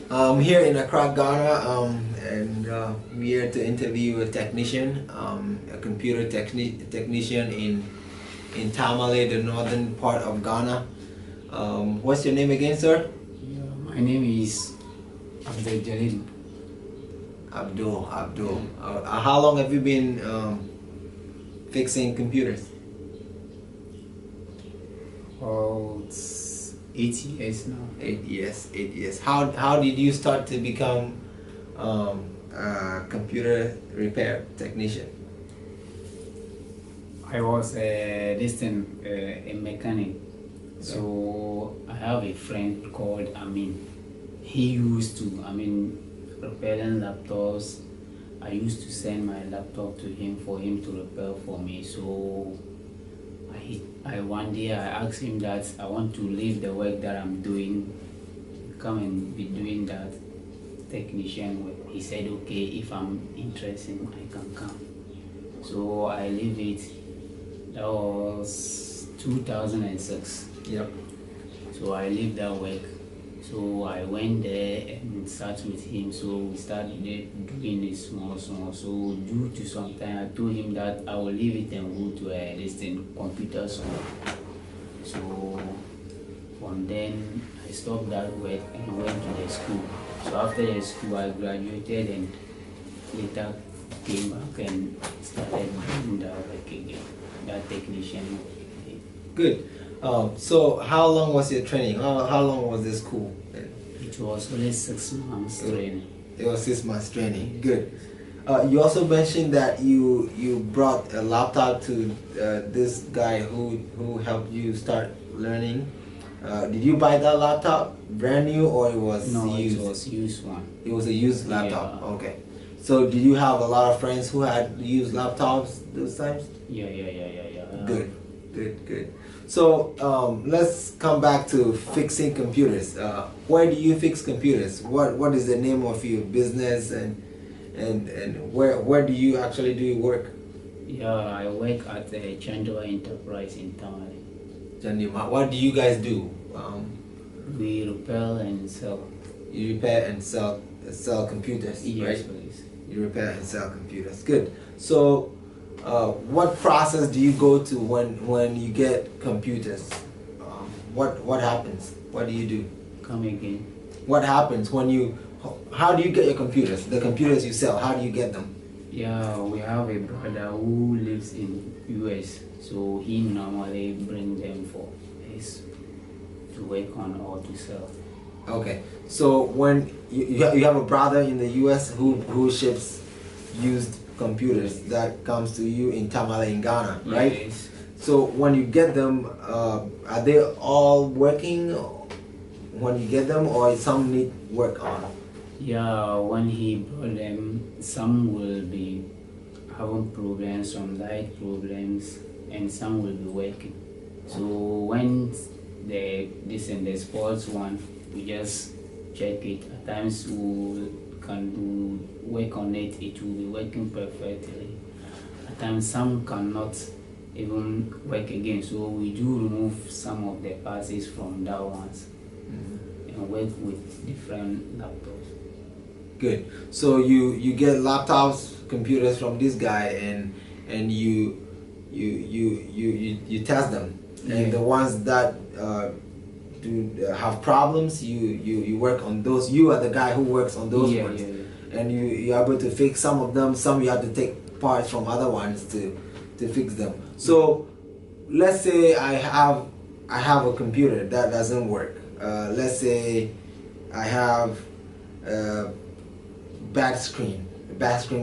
I'm here in Accra, Ghana, and we're here to interview a technician, a computer technician in Tamale, the northern part of Ghana. What's your name again, sir? Yeah, my name is Abdul Jaleel. Abdul. How long have you been fixing computers? Oh, it's 8 years now. 8 years. How did you start to become a computer repair technician? I was a mechanic. So I have a friend called Amin. He used to, repairing laptops. I used to send my laptop to him for him to repair for me. So I one day I asked him that I want to leave the work that I'm doing, come and be doing that technician work. He said, okay, if I'm interested, I can come. So I leave it. That was 2006. Yep. So I leave that work. So I went there and started with him. So we started doing it small. So due to some time, I told him that I will leave it and go to this thing, computer school. So from then I stopped that work and went to the school. So after the school, I graduated and later came back and started doing that work again, that technician work again. Good. So how long was your training? How long was the school? It was only 6 months training. It was 6 months training. Good. You also mentioned that you brought a laptop to this guy who helped you start learning. Did you buy that laptop brand new or it was used? No, it was used one. It was a used laptop. Yeah. Okay. So did you have a lot of friends who had used laptops those times? Yeah. Good. So let's come back to fixing computers. Where do you fix computers? What is the name of your business and where do you actually do your work? Yeah, I work at the Chandwa Enterprise in Tamale. Janima, what do you guys do? We repair and sell. You repair and sell computers, Yes, right? please. You repair and sell computers. Good. So what process do you go to when you get computers? What happens? What do you do? Come again. What happens when you? How do you get your computers? The computers you sell. How do you get them? Yeah, we have a brother who lives in US, so he normally bring them for us to work on or to sell. Okay. So when you have a brother in the US who ships used computers that comes to you in Tamale in Ghana, right? Yes. So when you get them, are they all working when you get them, or some need work on? Yeah, when he brought them, some will be having problems, some light problems, and some will be working. So when the sports one, we just check it. At times we can do work on it, it will be working perfectly. At times some cannot even work again, so we do remove some of the parts from that ones and work with different laptops. Good. So you get laptops, computers from this guy, and you test them, and the ones that do have problems, you work on those. You are the guy who works on those ones, and you're able to fix some of them. Some you have to take parts from other ones to fix them. So let's say I have a computer that doesn't work. Let's say I have a bad screen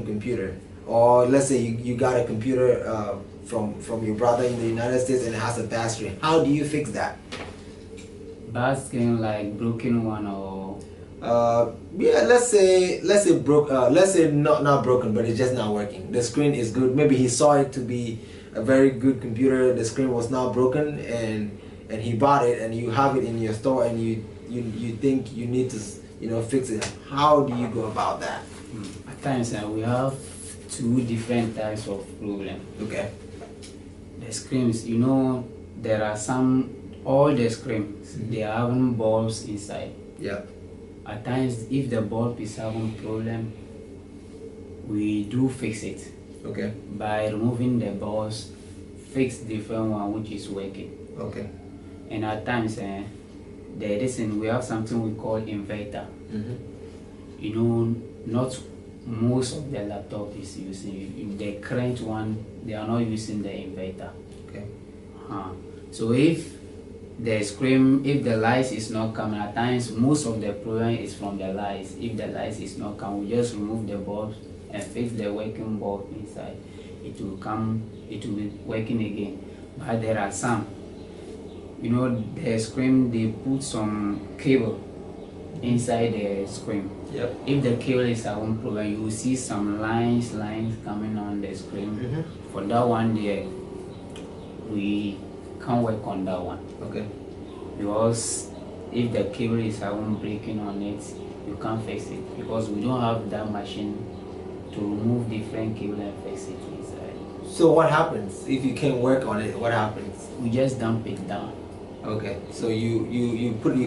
computer, or let's say you got a computer from your brother in the United States and it has a bad screen. How do you fix that? Bad screen, like broken one, or yeah, let's say let's say not broken, but it's just not working. The screen is good. Maybe he saw it to be a very good computer. The screen was not broken, and he bought it, and you have it in your store, and you think you need to fix it. How do you go about that? At times we have two different types of problem. Okay. The screens, there are some, all the screens, they are having balls inside. Yeah. at times if the bulb is having problem, we do fix it. Okay. By removing the bulbs, fix different one which is working. Okay. And at times, we have something we call inverter. You know, not most of the laptop is using the current one. They are not using the inverter. Okay. So if the light is not coming, at times most of the problem is from the lights. If the light is not coming, we just remove the bulbs and fix the working bulb inside. It will be working again. But there are some, you know, the screen, they put some cable inside the screen. Yep. If the cable is having problem, you will see some lines coming on the screen. For that one there, we can't work on that one. Okay. Because if the cable is having breaking on it, you can't fix it, because we don't have that machine to remove different cable and fix it inside. So what happens if you can't work on it? What happens? We just dump it down. Okay. So you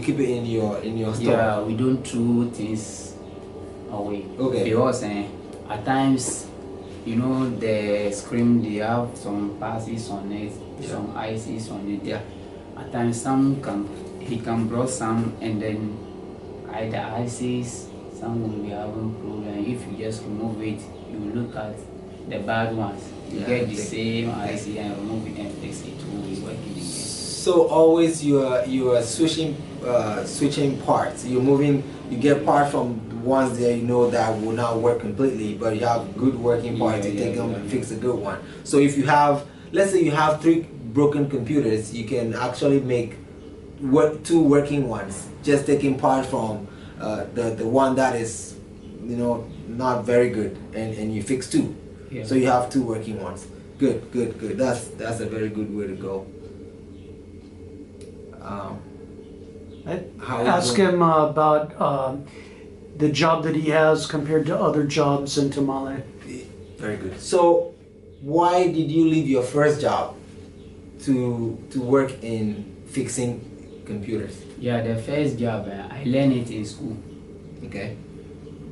keep it in your store. Yeah, we don't throw things away. Okay. Because at times, you know, the screen, they have some passes on it, some ICs on it. Yeah. At times he can bring some, and then either ICs, some will be having problem. If you just remove it, you look at the bad ones, you get the same IC and remove it and fix it, it will be working again. So always you are switching parts. You get parts from ones that you know that will not work completely, but you have good working parts. You take them and fix a good one. So if you have, let's say you have 3 broken computers, you can actually make 2 working ones, just taking part from the one that is, you know, not very good, and you fix 2. Yeah. So you have 2 working ones. Good. That's a very good way to go. Ask him about the job that he has compared to other jobs in Tamale. Very good. So why did you leave your first job to work in fixing computers? Yeah, the first job, I learned it in school. Okay.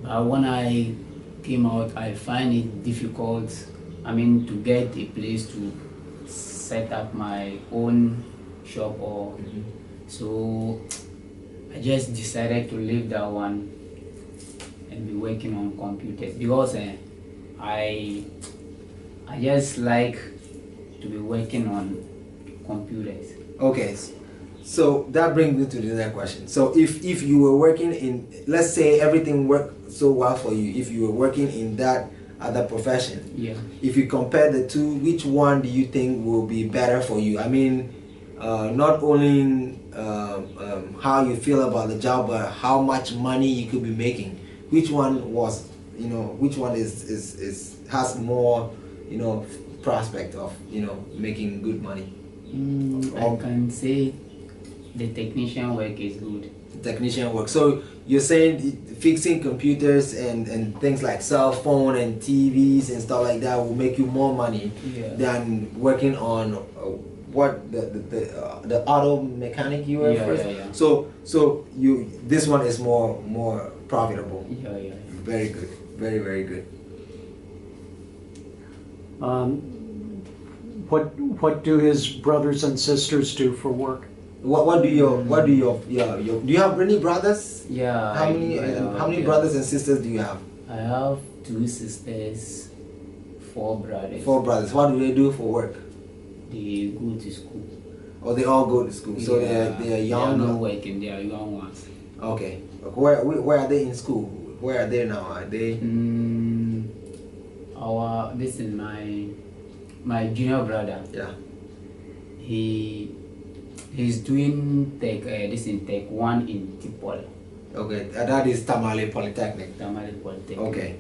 But when I came out, I find it difficult, to get a place to set up my own shop, or so I just decided to leave that one and be working on computers, because I just like to be working on computers. Okay, so that brings me to the next question. So if you were working in, let's say everything worked so well for you, if you were working in that other profession, if you compare the two, which one do you think will be better for you? Not only how you feel about the job, but how much money you could be making. Which one was, which one is has more, prospect of, making good money? I can say the technician work is good. Technician work. So you're saying fixing computers and things like cell phone and TVs and stuff like that will make you more money than working on the auto mechanic you were first. So this one is more profitable. Very good. Very good. What do his brothers and sisters do for work? Do you have any brothers? Yeah. How many brothers and sisters do you have? I have 2 sisters, 4 brothers. 4 brothers. What do they do for work? They go to school. Oh, they all go to school. So they are young. They are not working. They are young ones. Okay. Where are they in school? Where are they now? Are they? This is my junior brother. Yeah. He's doing tech. This in tech 1 in Tipol. Okay, that is Tamale Polytechnic. Tamale Polytechnic. Okay,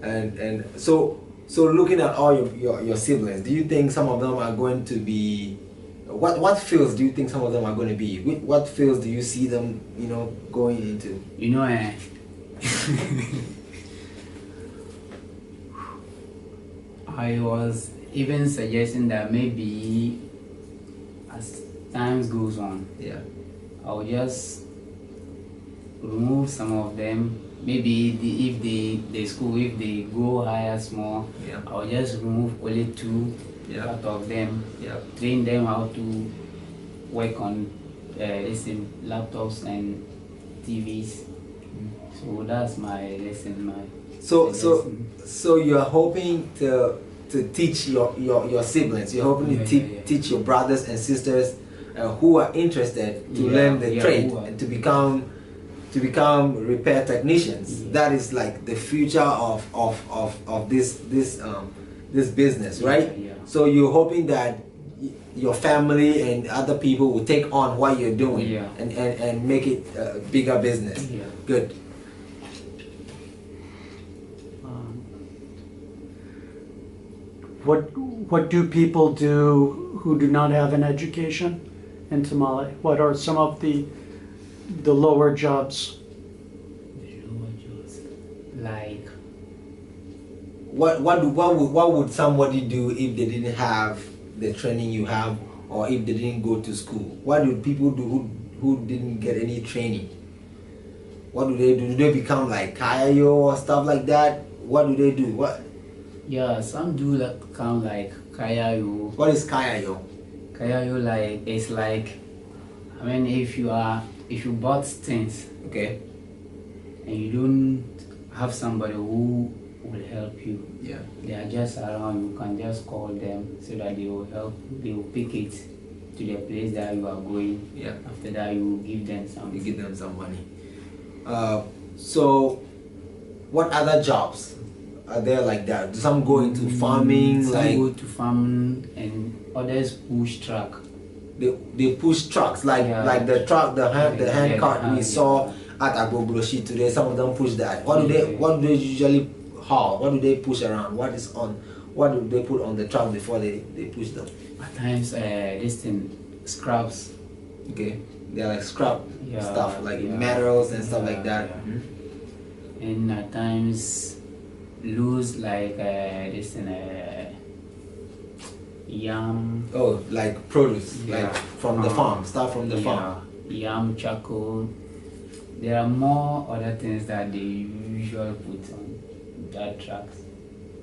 and so looking at all your siblings, do you think some of them are going to be? What fields do you think some of them are going to be? What fields do you see them, going into? I was even suggesting that maybe as times goes on, I'll just remove some of them. Maybe if the school, if they go higher small, Yeah. I'll just remove only 2 Yeah. out of them. Yeah. Train them how to work on laptops and TVs. So that's my lesson. So you're hoping to teach your siblings. You're hoping to teach your brothers and sisters who are interested to learn the trade and to become repair technicians. That is like the future of this business, right? Yeah. So you're hoping that your family and other people will take on what you're doing and make it a bigger business. Yeah. Good. What do people do who do not have an education in Tamale? What are some of the lower jobs? Like what would somebody do if they didn't have the training you have, or if they didn't go to school? What do people do who didn't get any training? What do they do? Do they become like kayayo or stuff like that? What do they do? What? Yeah, some do come like kayayo. What is kayayo? Kayayo it's like, I mean, if you bought things, Okay. and you don't have somebody who will help you. Yeah. They are just around. You can just call them so that they will help. They will pick it to the place that you are going. Yeah. After that, you will give them some. You give them some money. So, what other jobs are there like that? Some go into farming, Some like go to farming, and others push truck. they push trucks, like the truck, the hand cart we saw at Agbogloshi today. Some of them push that. What do they usually haul? What do they push around? What do they put on the truck before they push them? At times, this thing scraps. Okay, they're like scrap stuff, like metals and stuff like that. Yeah. And at times lose like this thing, yam. Oh, like produce, like from the farm. Start from the farm. Yam, charcoal. There are more other things that they usually put on that trucks.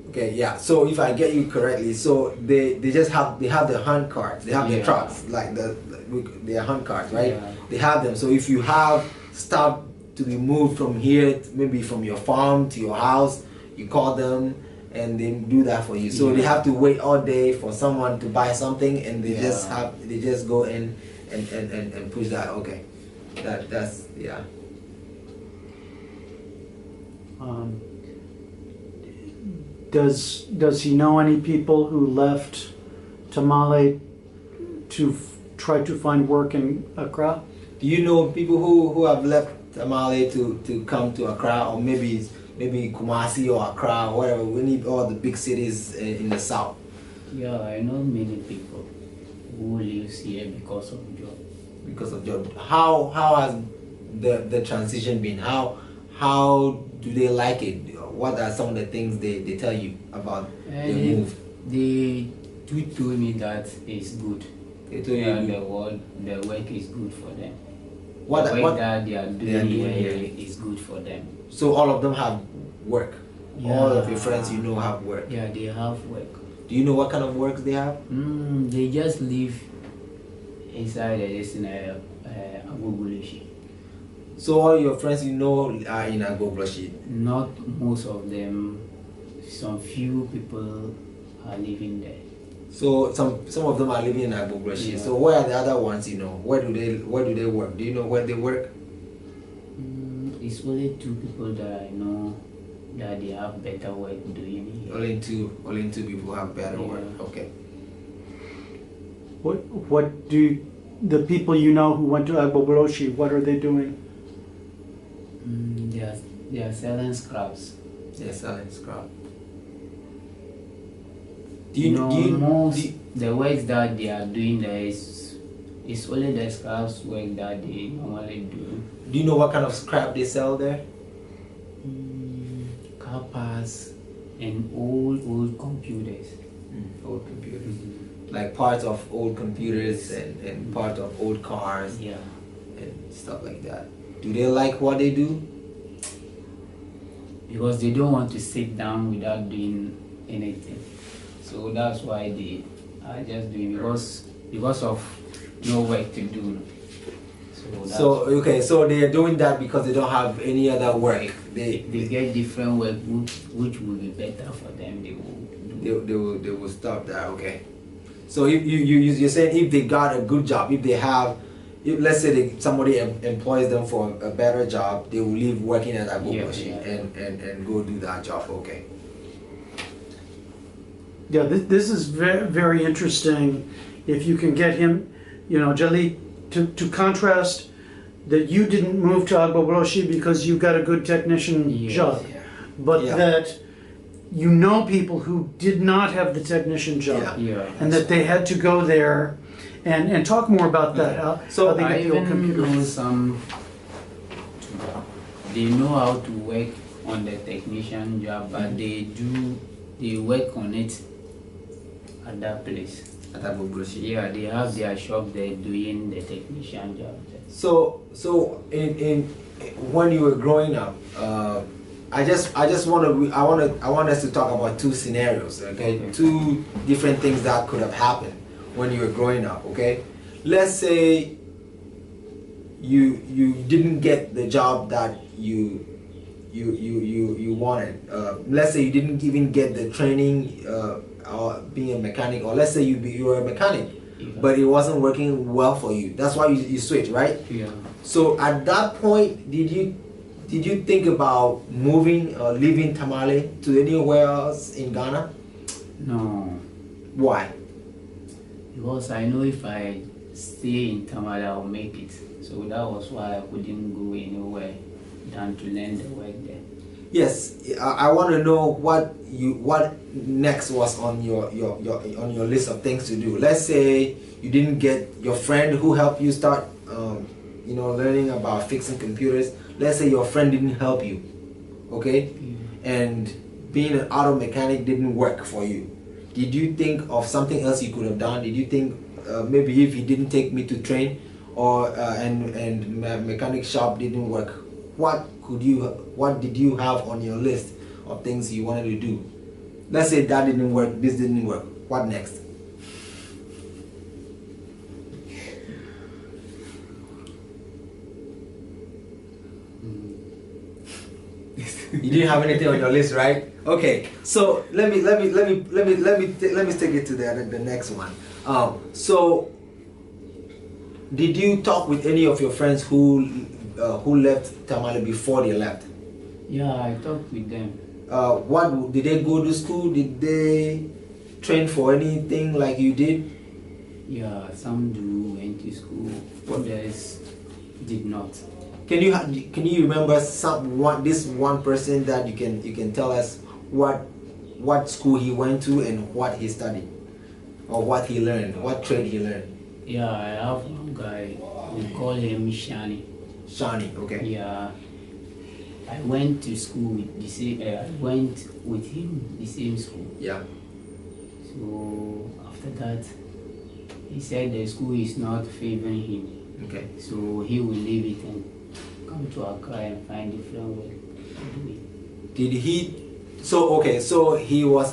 Okay, yeah. So if I get you correctly, so they have the hand carts, they have the trucks, like their hand carts, right? Yeah. They have them. So if you have stuff to be moved from here, maybe from your farm to your house, you call them and they do that for you. So they have to wait all day for someone to buy something, and they just go in and push that. Okay, that's. Does he know any people who left Tamale to try to find work in Accra? Do you know people who have left Tamale to come to Accra, or maybe Kumasi or Accra or whatever? We need all the big cities in the south. Yeah, I know many people who lives here because of job. Because of job. How has the transition been? How do they like it? What are some of the things they tell you about the move? They told me that it's good. They told you the work is good for them. What that they are doing here is good for them. So all of them have work. Yeah. All of your friends you know have work. Yeah, they have work. Do you know what kind of work they have? They just live inside this in Agbogbloshie. So all your friends you know are in Agbogbloshie? Not most of them. Some few people are living there. So some of them are living in Agbogbloshie. Yeah. So where are the other ones you know? Where do they work? Do you know where they work? It's only 2 people that I know that they have better work doing here. Only two people have better work. Okay. What do the people you know who went to Agbogbloshie, what are they doing? They are selling scraps. They're selling scrap. The work that they are doing there is only the scraps work that they normally do. Do you know what kind of scrap they sell there? Car parts and old computers. Old computers. Like parts of old computers and part of old cars. Yeah. And stuff like that. Do they like what they do? Because they don't want to sit down without doing anything. So that's why they are just doing, because of no work to do. So they are doing that because they don't have any other work. They get different work which will be better for them. They will stop that. Okay. So if you're saying if they got a good job, if they have, let's say somebody employs them for a better job, they will leave working at Agbogbloshie and go do that job. Okay. Yeah, this is very, very interesting. If you can get him, Jaleel, to contrast that you didn't move to Agbogbloshie because you got a good technician job, but that you know people who did not have the technician job, and that they had to go there, and talk more about that. So they get the old computers. They know how to work on the technician job, but they work on it at that place. At Agbogbloshie. Yeah, they have their shop there doing the technician job there. So in when you were growing up, I want us to talk about two scenarios, okay? Two different things that could have happened when you were growing up, okay? Let's say you didn't get the job that you wanted. Let's say you didn't even get the training or being a mechanic, or let's say you were a mechanic, but it wasn't working well for you. That's why you switched, right? Yeah. So at that point, did you think about moving or leaving Tamale to anywhere else in Ghana? No. Why? Because I know if I stay in Tamale, I'll make it. So that was why I couldn't go anywhere than to learn the work there. Yes, I want to know what next was on your list of things to do. Let's say you didn't get your friend who helped you start, learning about fixing computers. Let's say your friend didn't help you, okay, and being an auto mechanic didn't work for you. Did you think of something else you could have done? Did you think maybe if he didn't take me to train, or and my mechanic shop didn't work, what did you have on your list of things you wanted to do? Let's say that didn't work, this didn't work. What next? You didn't have anything on your list, right? Okay. So let me take it to the next one. So did you talk with any of your friends who left Tamale before they left? Yeah, I talked with them. What did they go to school? Did they train for anything like you did? Yeah, some went to school, others did not. Can you remember this one person that you can tell us what school he went to and what he studied, or what he learned, what trade he learned? Yeah, I have one guy. We call him Shani. Shani, okay. Yeah, I went to school with the same. I went with him the same school. Yeah. So after that, he said the school is not favoring him. Okay. So he will leave it and come to Accra and find different way to do it. Did he? So okay, so he was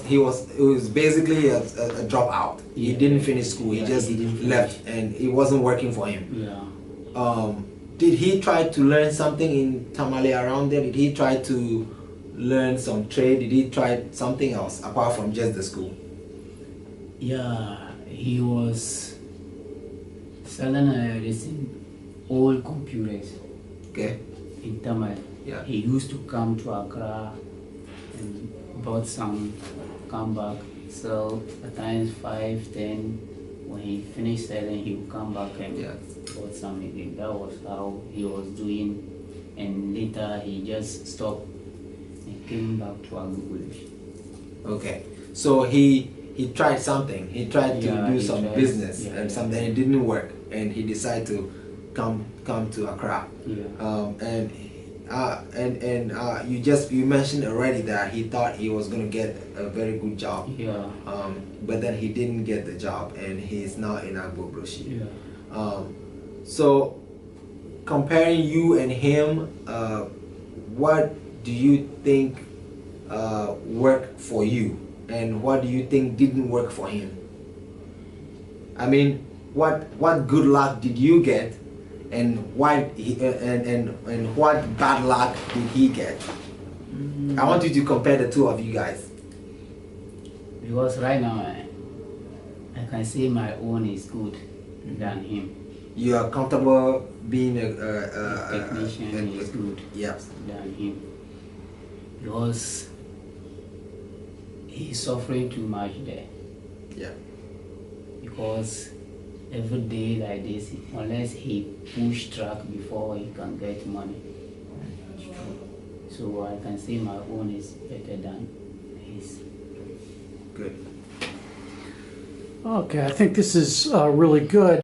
basically a dropout. He didn't finish school. He just left, and it wasn't working for him. Yeah. Did he try to learn something in Tamale around there? Did he try to learn some trade? Did he try something else apart from just the school? Yeah, he was selling these old computers. Okay. In Tamale. Yeah. He used to come to Accra and bought some, come back, sell at times 5, 10. When he finished selling, he would come back and bought some again. That was how he was doing. And later he just stopped and came back to Agbogbloshie. Okay. So he tried something. He tried to do some business and something. It didn't work, and he decided to come to Accra. Yeah. You mentioned already that he thought he was going to get a very good job. Yeah. But then he didn't get the job, and he's now in Agbogbloshie. Yeah. So comparing you and him, what do you think worked for you, and what do you think didn't work for him? I mean, what good luck did you get, and and what bad luck did he get? I want you to compare the two of you guys. Because right now, I can say my own is good than him. You are comfortable being a technician is good yes. than him. Because he's suffering too much there. Yeah. Because every day like this, unless he push truck before he can get money. So I can say my own is better than his. Good. Okay, I think this is really good.